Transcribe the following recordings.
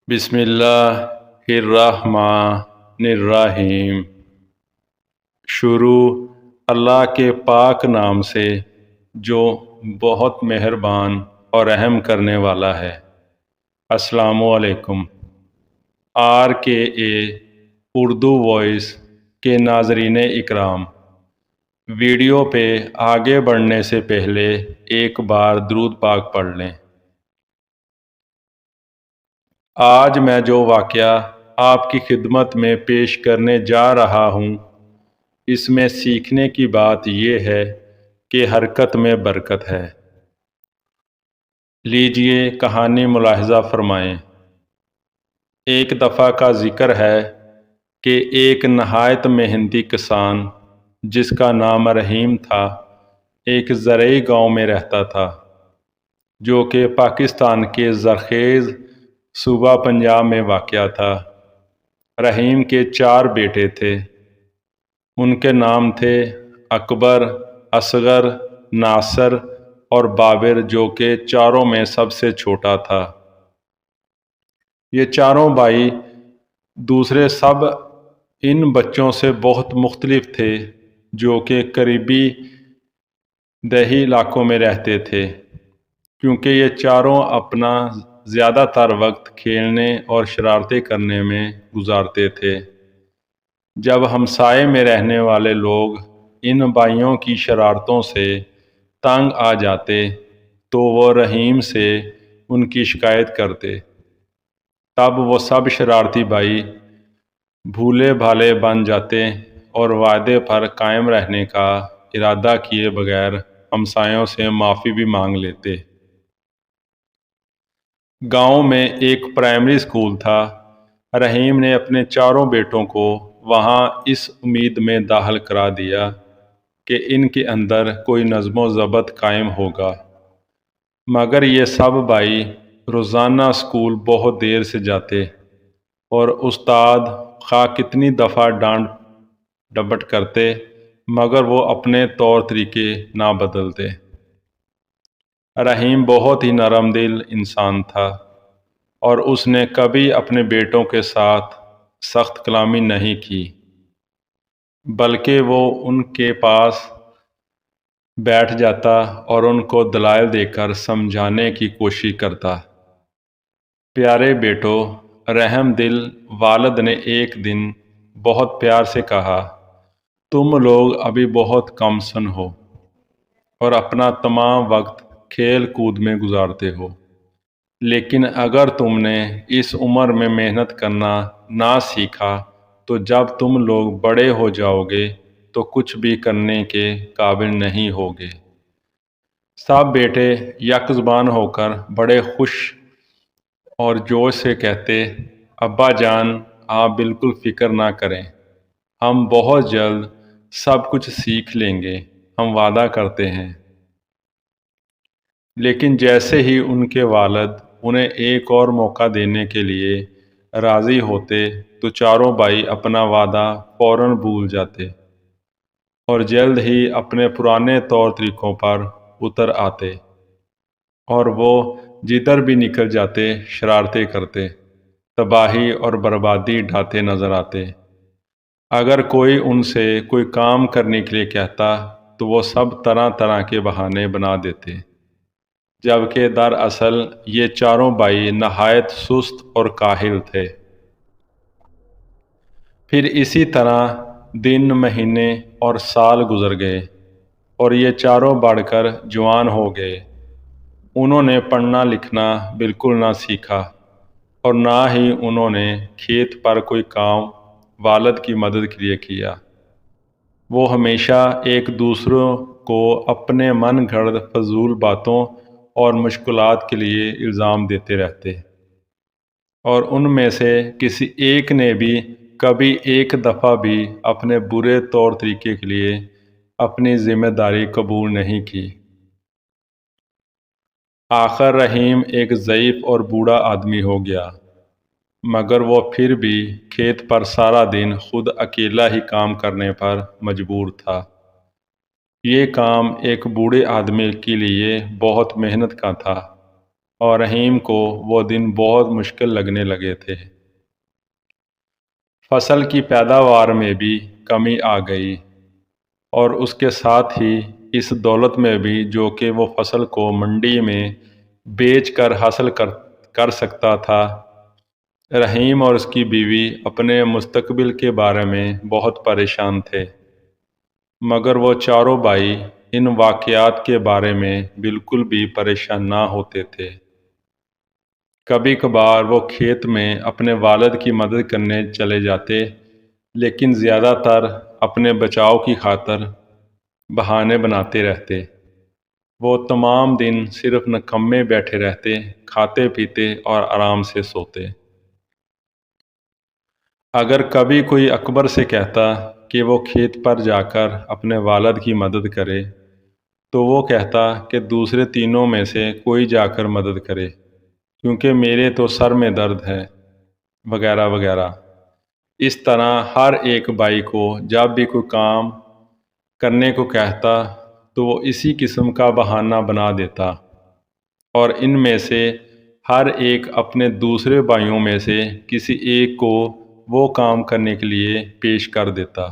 بسم اللہ الرحمن الرحیم۔ شروع اللہ کے پاک نام سے جو بہت مہربان اور رحم کرنے والا ہے۔ السلام علیکم۔ RKA اردو وائس کے ناظرین اکرام، ویڈیو پہ آگے بڑھنے سے پہلے ایک بار درود پاک پڑھ لیں۔ آج میں جو واقعہ آپ کی خدمت میں پیش کرنے جا رہا ہوں، اس میں سیکھنے کی بات یہ ہے کہ حرکت میں برکت ہے۔ لیجئے کہانی ملاحظہ فرمائیں۔ ایک دفعہ کا ذکر ہے کہ ایک نہایت محنتی کسان جس کا نام رحیم تھا، ایک زرعی گاؤں میں رہتا تھا جو کہ پاکستان کے زرخیز صوبہ پنجاب میں واقع تھا۔ رحیم کے 4 بیٹے تھے۔ ان کے نام تھے اکبر، اصغر، ناصر اور بابر، جو کہ چاروں میں سب سے چھوٹا تھا۔ یہ چاروں بھائی دوسرے سب ان بچوں سے بہت مختلف تھے جو کہ قریبی دیہی علاقوں میں رہتے تھے، کیونکہ یہ چاروں اپنا زیادہ تر وقت کھیلنے اور شرارتیں کرنے میں گزارتے تھے۔ جب ہمسائے میں رہنے والے لوگ ان بھائیوں کی شرارتوں سے تنگ آ جاتے تو وہ رحیم سے ان کی شکایت کرتے۔ تب وہ سب شرارتی بھائی بھولے بھالے بن جاتے اور وعدے پر قائم رہنے کا ارادہ کیے بغیر ہمسایوں سے معافی بھی مانگ لیتے۔ گاؤں میں ایک پرائمری اسکول تھا۔ رحیم نے اپنے چاروں بیٹوں کو وہاں اس امید میں داخل کرا دیا کہ ان کے اندر کوئی نظم و ضبط قائم ہوگا، مگر یہ سب بھائی روزانہ اسکول بہت دیر سے جاتے اور استاد خواہ کتنی دفعہ ڈانٹ ڈپٹ کرتے مگر وہ اپنے طور طریقے نہ بدلتے۔ رحیم بہت ہی نرم دل انسان تھا اور اس نے کبھی اپنے بیٹوں کے ساتھ سخت کلامی نہیں کی، بلکہ وہ ان کے پاس بیٹھ جاتا اور ان کو دلائل دے کر سمجھانے کی کوشش کرتا۔ پیارے بیٹو، رحم دل والد نے ایک دن بہت پیار سے کہا، تم لوگ ابھی بہت کم سن ہو اور اپنا تمام وقت کھیل کود میں گزارتے ہو، لیکن اگر تم نے اس عمر میں محنت کرنا نہ سیکھا تو جب تم لوگ بڑے ہو جاؤ گے تو کچھ بھی کرنے کے قابل نہیں ہوگے۔ سب بیٹے یک زبان ہو کر بڑے خوش اور جوش سے کہتے، ابا جان، آپ بالکل فکر نہ کریں، ہم بہت جلد سب کچھ سیکھ لیں گے، ہم وعدہ کرتے ہیں۔ لیکن جیسے ہی ان کے والد انہیں ایک اور موقع دینے کے لیے راضی ہوتے تو چاروں بھائی اپنا وعدہ فوراً بھول جاتے اور جلد ہی اپنے پرانے طور طریقوں پر اتر آتے، اور وہ جدھر بھی نکل جاتے شرارتیں کرتے، تباہی اور بربادی ڈھاتے نظر آتے۔ اگر کوئی ان سے کوئی کام کرنے کے لیے کہتا تو وہ سب طرح طرح کے بہانے بنا دیتے، جبکہ دراصل یہ چاروں بھائی نہایت سست اور کاہل تھے۔ پھر اسی طرح دن، مہینے اور سال گزر گئے اور یہ چاروں بڑھ کر جوان ہو گئے۔ انہوں نے پڑھنا لکھنا بالکل نہ سیکھا اور نہ ہی انہوں نے کھیت پر کوئی کام والد کی مدد کے لیے کیا۔ وہ ہمیشہ ایک دوسروں کو اپنے من گھڑت فضول باتوں اور مشکلات کے لیے الزام دیتے رہتے، اور ان میں سے کسی ایک نے بھی کبھی ایک دفعہ بھی اپنے برے طور طریقے کے لیے اپنی ذمہ داری قبول نہیں کی۔ آخر رحیم ایک ضعیف اور بوڑھا آدمی ہو گیا، مگر وہ پھر بھی کھیت پر سارا دن خود اکیلا ہی کام کرنے پر مجبور تھا۔ یہ کام ایک بوڑھے آدمی کے لیے بہت محنت کا تھا، اور رحیم کو وہ دن بہت مشکل لگنے لگے تھے۔ فصل کی پیداوار میں بھی کمی آ گئی، اور اس کے ساتھ ہی اس دولت میں بھی جو کہ وہ فصل کو منڈی میں بیچ کر حاصل کر سکتا تھا۔ رحیم اور اس کی بیوی اپنے مستقبل کے بارے میں بہت پریشان تھے، مگر وہ چاروں بھائی ان واقعات کے بارے میں بالکل بھی پریشان نہ ہوتے تھے۔ کبھی کبھار وہ کھیت میں اپنے والد کی مدد کرنے چلے جاتے، لیکن زیادہ تر اپنے بچاؤ کی خاطر بہانے بناتے رہتے۔ وہ تمام دن صرف نکمے بیٹھے رہتے، کھاتے پیتے اور آرام سے سوتے۔ اگر کبھی کوئی اکبر سے کہتا کہ وہ کھیت پر جا کر اپنے والد کی مدد کرے، تو وہ کہتا کہ دوسرے تینوں میں سے کوئی جا کر مدد کرے، کیونکہ میرے تو سر میں درد ہے، وغیرہ وغیرہ۔ اس طرح ہر ایک بھائی کو جب بھی کوئی کام کرنے کو کہتا تو وہ اسی قسم کا بہانہ بنا دیتا، اور ان میں سے ہر ایک اپنے دوسرے بھائیوں میں سے کسی ایک کو وہ کام کرنے کے لیے پیش کر دیتا۔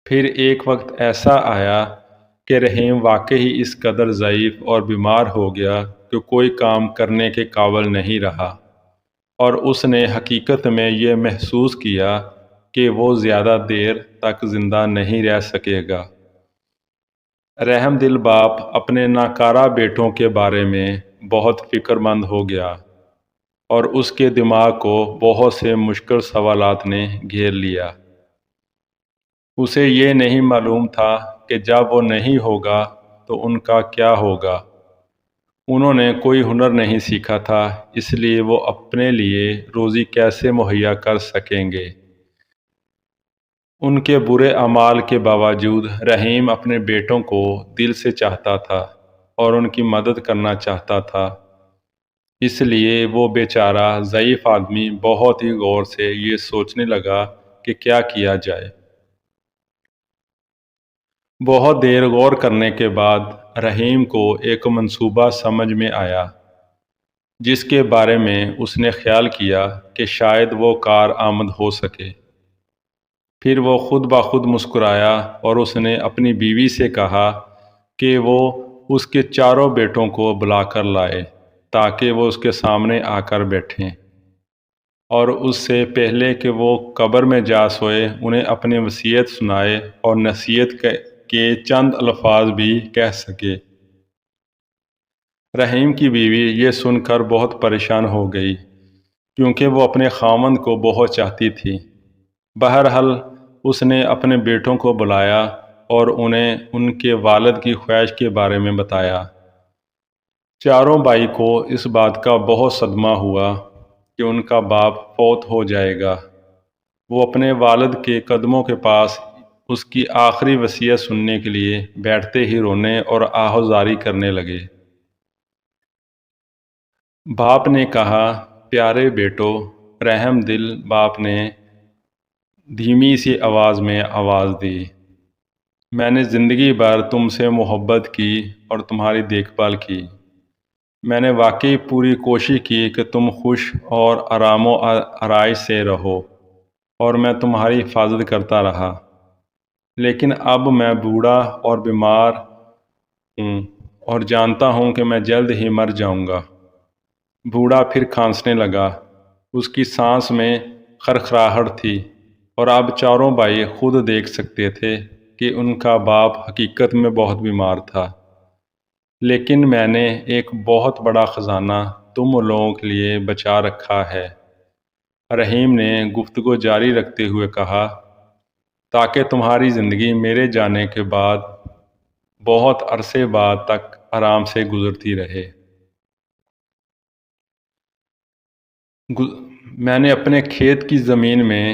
پھر ایک وقت ایسا آیا کہ رحیم واقعی اس قدر ضعیف اور بیمار ہو گیا کہ کوئی کام کرنے کے قابل نہیں رہا، اور اس نے حقیقت میں یہ محسوس کیا کہ وہ زیادہ دیر تک زندہ نہیں رہ سکے گا۔ رحم دل باپ اپنے ناکارہ بیٹوں کے بارے میں بہت فکر مند ہو گیا، اور اس کے دماغ کو بہت سے مشکل سوالات نے گھیر لیا۔ اسے یہ نہیں معلوم تھا کہ جب وہ نہیں ہوگا تو ان کا کیا ہوگا۔ انہوں نے کوئی ہنر نہیں سیکھا تھا، اس لیے وہ اپنے لیے روزی کیسے مہیا کر سکیں گے۔ ان کے برے اعمال کے باوجود رحیم اپنے بیٹوں کو دل سے چاہتا تھا اور ان کی مدد کرنا چاہتا تھا۔ اس لیے وہ بیچارہ ضعیف آدمی بہت ہی غور سے یہ سوچنے لگا کہ کیا کیا جائے۔ بہت دیر غور کرنے کے بعد رحیم کو ایک منصوبہ سمجھ میں آیا، جس کے بارے میں اس نے خیال کیا کہ شاید وہ کارآمد ہو سکے۔ پھر وہ خود بخود مسکرایا اور اس نے اپنی بیوی سے کہا کہ وہ اس کے چاروں بیٹوں کو بلا کر لائے تاکہ وہ اس کے سامنے آ کر بیٹھیں، اور اس سے پہلے کہ وہ قبر میں جا سوئے انہیں اپنی وصیت سنائے اور نصیحت کے چند الفاظ بھی کہہ سکے۔ رحیم کی بیوی یہ سن کر بہت پریشان ہو گئی، کیونکہ وہ اپنے خاوند کو بہت چاہتی تھی۔ بہرحال اس نے اپنے بیٹوں کو بلایا اور انہیں ان کے والد کی خواہش کے بارے میں بتایا۔ چاروں بھائی کو اس بات کا بہت صدمہ ہوا کہ ان کا باپ فوت ہو جائے گا۔ وہ اپنے والد کے قدموں کے پاس اس کی آخری وصیت سننے کے لیے بیٹھتے ہی رونے اور آہوازاری کرنے لگے۔ باپ نے کہا، پیارے بیٹو، رحم دل باپ نے دھیمی سی آواز میں آواز دی، میں نے زندگی بھر تم سے محبت کی اور تمہاری دیکھ بھال کی۔ میں نے واقعی پوری کوشش کی کہ تم خوش اور آرام و آرائش سے رہو، اور میں تمہاری حفاظت کرتا رہا، لیکن اب میں بوڑھا اور بیمار ہوں اور جانتا ہوں کہ میں جلد ہی مر جاؤں گا۔ بوڑھا پھر کھانسنے لگا، اس کی سانس میں خرخراہٹ تھی، اور اب چاروں بھائی خود دیکھ سکتے تھے کہ ان کا باپ حقیقت میں بہت بیمار تھا۔ لیکن میں نے ایک بہت بڑا خزانہ تم لوگوں کے لیے بچا رکھا ہے، رحیم نے گفتگو جاری رکھتے ہوئے کہا، تاکہ تمہاری زندگی میرے جانے کے بعد بہت عرصے بعد تک آرام سے گزرتی رہے۔ میں نے اپنے کھیت کی زمین میں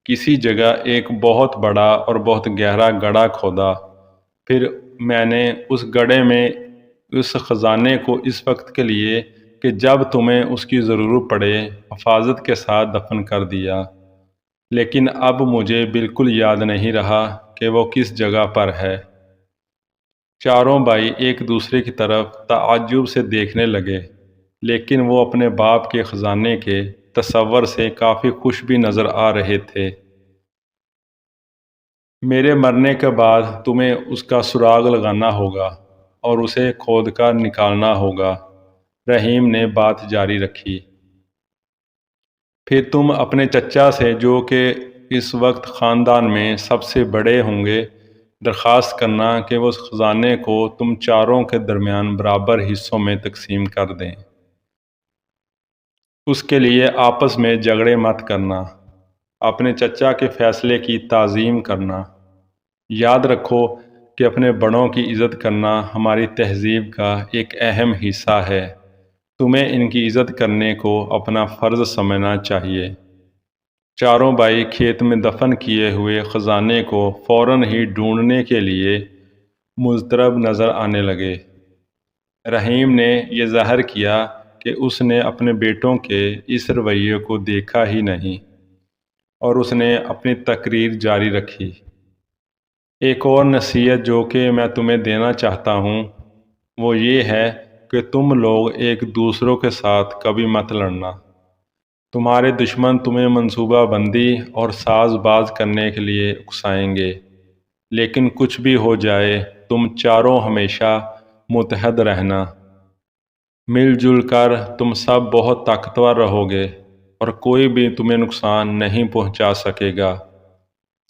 کسی جگہ ایک بہت بڑا اور بہت گہرا گڑھا کھودا، پھر میں نے اس گڑھے میں اس خزانے کو اس وقت کے لیے کہ جب تمہیں اس کی ضرورت پڑے حفاظت کے ساتھ دفن کر دیا، لیکن اب مجھے بالکل یاد نہیں رہا کہ وہ کس جگہ پر ہے۔ چاروں بھائی ایک دوسرے کی طرف تعجب سے دیکھنے لگے، لیکن وہ اپنے باپ کے خزانے کے تصور سے کافی خوش بھی نظر آ رہے تھے۔ میرے مرنے کے بعد تمہیں اس کا سراغ لگانا ہوگا اور اسے کھود کر نکالنا ہوگا، رحیم نے بات جاری رکھی۔ پھر تم اپنے چچا سے، جو کہ اس وقت خاندان میں سب سے بڑے ہوں گے، درخواست کرنا کہ وہ اس خزانے کو تم چاروں کے درمیان برابر حصوں میں تقسیم کر دیں۔ اس کے لیے آپس میں جھگڑے مت کرنا، اپنے چچا کے فیصلے کی تعظیم کرنا۔ یاد رکھو کہ اپنے بڑوں کی عزت کرنا ہماری تہذیب کا ایک اہم حصہ ہے۔ تمہیں ان کی عزت کرنے کو اپنا فرض سمجھنا چاہیے۔ چاروں بھائی کھیت میں دفن کیے ہوئے خزانے کو فوراً ہی ڈھونڈنے کے لیے مضطرب نظر آنے لگے۔ رحیم نے یہ ظاہر کیا کہ اس نے اپنے بیٹوں کے اس رویے کو دیکھا ہی نہیں، اور اس نے اپنی تقریر جاری رکھی۔ ایک اور نصیحت جو کہ میں تمہیں دینا چاہتا ہوں وہ یہ ہے کہ تم لوگ ایک دوسروں کے ساتھ کبھی مت لڑنا۔ تمہارے دشمن تمہیں منصوبہ بندی اور ساز باز کرنے کے لیے اکسائیں گے، لیکن کچھ بھی ہو جائے تم چاروں ہمیشہ متحد رہنا۔ مل جل کر تم سب بہت طاقتور رہو گے اور کوئی بھی تمہیں نقصان نہیں پہنچا سکے گا،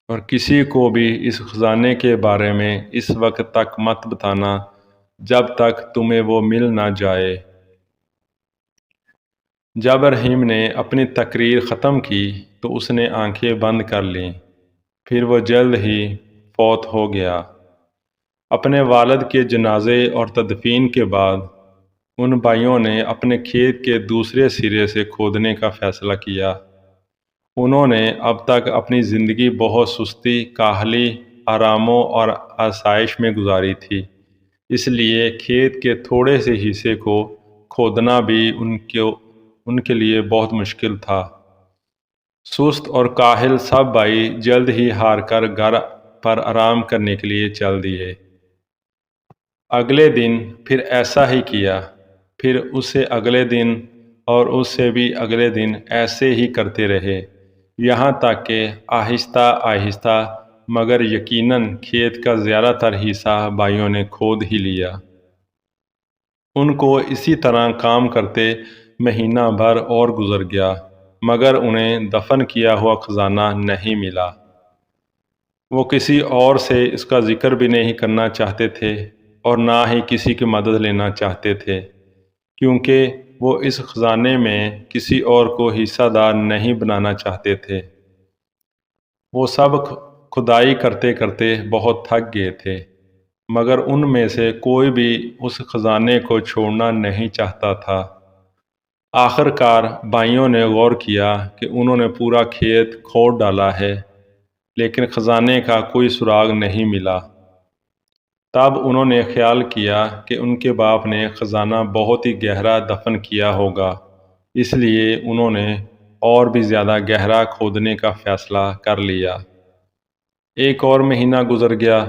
اور کسی کو بھی اس خزانے کے بارے میں اس وقت تک مت بتانا جب تک تمہیں وہ مل نہ جائے۔ جب رحیم نے اپنی تقریر ختم کی تو اس نے آنکھیں بند کر لیں، پھر وہ جلد ہی فوت ہو گیا۔ اپنے والد کے جنازے اور تدفین کے بعد ان بھائیوں نے اپنے کھیت کے دوسرے سرے سے کھودنے کا فیصلہ کیا۔ انہوں نے اب تک اپنی زندگی بہت سستی، کاہلی، آراموں اور آسائش میں گزاری تھی، اس لیے کھیت کے تھوڑے سے حصے کو کھودنا بھی ان کے لیے بہت مشکل تھا۔ سست اور کاہل سب بھائی جلد ہی ہار کر گھر پر آرام کرنے کے لیے چل دیے۔ اگلے دن پھر ایسا ہی کیا، پھر اسے اگلے دن اور اس سے بھی اگلے دن ایسے ہی کرتے رہے، یہاں تک کہ آہستہ آہستہ مگر یقیناً کھیت کا زیادہ تر حصہ بھائیوں نے کھود ہی لیا۔ ان کو اسی طرح کام کرتے مہینہ بھر اور گزر گیا، مگر انہیں دفن کیا ہوا خزانہ نہیں ملا۔ وہ کسی اور سے اس کا ذکر بھی نہیں کرنا چاہتے تھے اور نہ ہی کسی کی مدد لینا چاہتے تھے، کیونکہ وہ اس خزانے میں کسی اور کو حصہ دار نہیں بنانا چاہتے تھے۔ وہ سب کھدائی کرتے کرتے بہت تھک گئے تھے، مگر ان میں سے کوئی بھی اس خزانے کو چھوڑنا نہیں چاہتا تھا۔ آخر کار بھائیوں نے غور کیا کہ انہوں نے پورا کھیت کھود ڈالا ہے، لیکن خزانے کا کوئی سراغ نہیں ملا۔ تب انہوں نے خیال کیا کہ ان کے باپ نے خزانہ بہت ہی گہرا دفن کیا ہوگا، اس لیے انہوں نے اور بھی زیادہ گہرا کھودنے کا فیصلہ کر لیا۔ ایک اور مہینہ گزر گیا،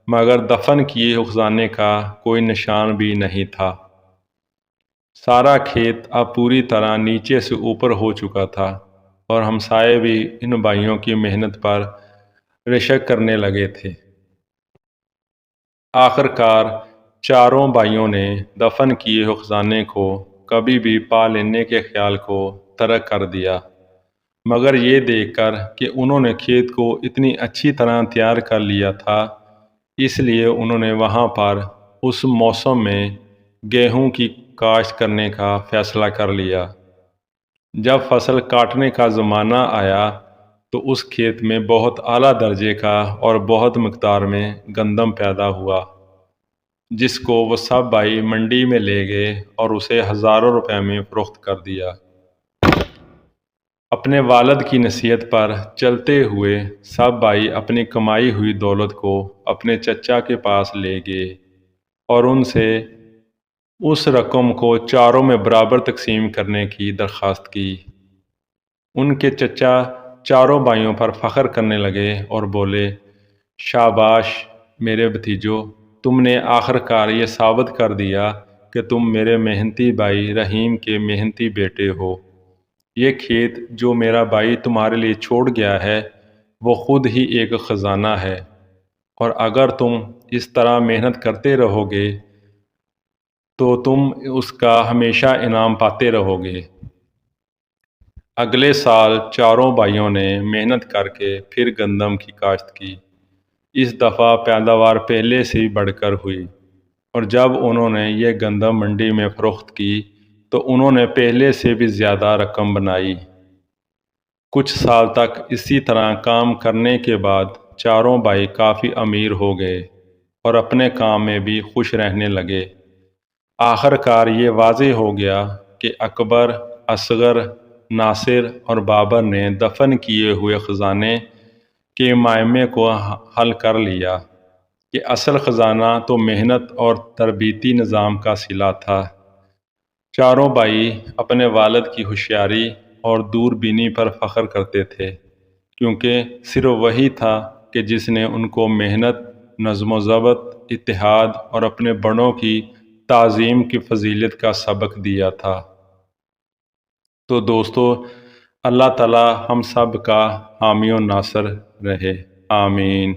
مگر دفن کیے ہوئے خزانے کا کوئی نشان بھی نہیں تھا۔ سارا کھیت اب پوری طرح نیچے سے اوپر ہو چکا تھا، اور ہمسائے بھی ان بھائیوں کی محنت پر رشک کرنے لگے تھے۔ آخر کار چاروں بھائیوں نے دفن کیے ہوئے خزانے کو کبھی بھی پا لینے کے خیال کو ترک کر دیا، مگر یہ دیکھ کر کہ انہوں نے کھیت کو اتنی اچھی طرح تیار کر لیا تھا، اس لیے انہوں نے وہاں پر اس موسم میں گیہوں کی کاشت کرنے کا فیصلہ کر لیا۔ جب فصل کاٹنے کا زمانہ آیا تو اس کھیت میں بہت اعلیٰ درجے کا اور بہت مقدار میں گندم پیدا ہوا، جس کو وہ سب بھائی منڈی میں لے گئے اور اسے ہزاروں روپے میں فروخت کر دیا۔ اپنے والد کی نصیحت پر چلتے ہوئے سب بھائی اپنی کمائی ہوئی دولت کو اپنے چچا کے پاس لے گئے اور ان سے اس رقم کو چاروں میں برابر تقسیم کرنے کی درخواست کی۔ ان کے چچا چاروں بھائیوں پر فخر کرنے لگے اور بولے، شاباش میرے بھتیجو، تم نے آخر کار یہ ثابت کر دیا کہ تم میرے محنتی بھائی رحیم کے محنتی بیٹے ہو۔ یہ کھیت جو میرا بھائی تمہارے لیے چھوڑ گیا ہے وہ خود ہی ایک خزانہ ہے، اور اگر تم اس طرح محنت کرتے رہو گے تو تم اس کا ہمیشہ انعام پاتے رہو گے۔ اگلے سال چاروں بھائیوں نے محنت کر کے پھر گندم کی کاشت کی۔ اس دفعہ پیداوار پہلے سے بھی بڑھ کر ہوئی، اور جب انہوں نے یہ گندم منڈی میں فروخت کی تو انہوں نے پہلے سے بھی زیادہ رقم بنائی۔ کچھ سال تک اسی طرح کام کرنے کے بعد چاروں بھائی کافی امیر ہو گئے اور اپنے کام میں بھی خوش رہنے لگے۔ آخر کار یہ واضح ہو گیا کہ اکبر، اصغر، ناصر اور بابر نے دفن کیے ہوئے خزانے کے معمے کو حل کر لیا کہ اصل خزانہ تو محنت اور تربیتی نظام کا صلہ تھا۔ چاروں بھائی اپنے والد کی ہوشیاری اور دور بینی پر فخر کرتے تھے، کیونکہ صرف وہی تھا کہ جس نے ان کو محنت، نظم و ضبط، اتحاد اور اپنے بڑوں کی تعظیم کی فضیلت کا سبق دیا تھا۔ تو دوستو، اللہ تعالی ہم سب کا حامی و ناصر رہے، آمین۔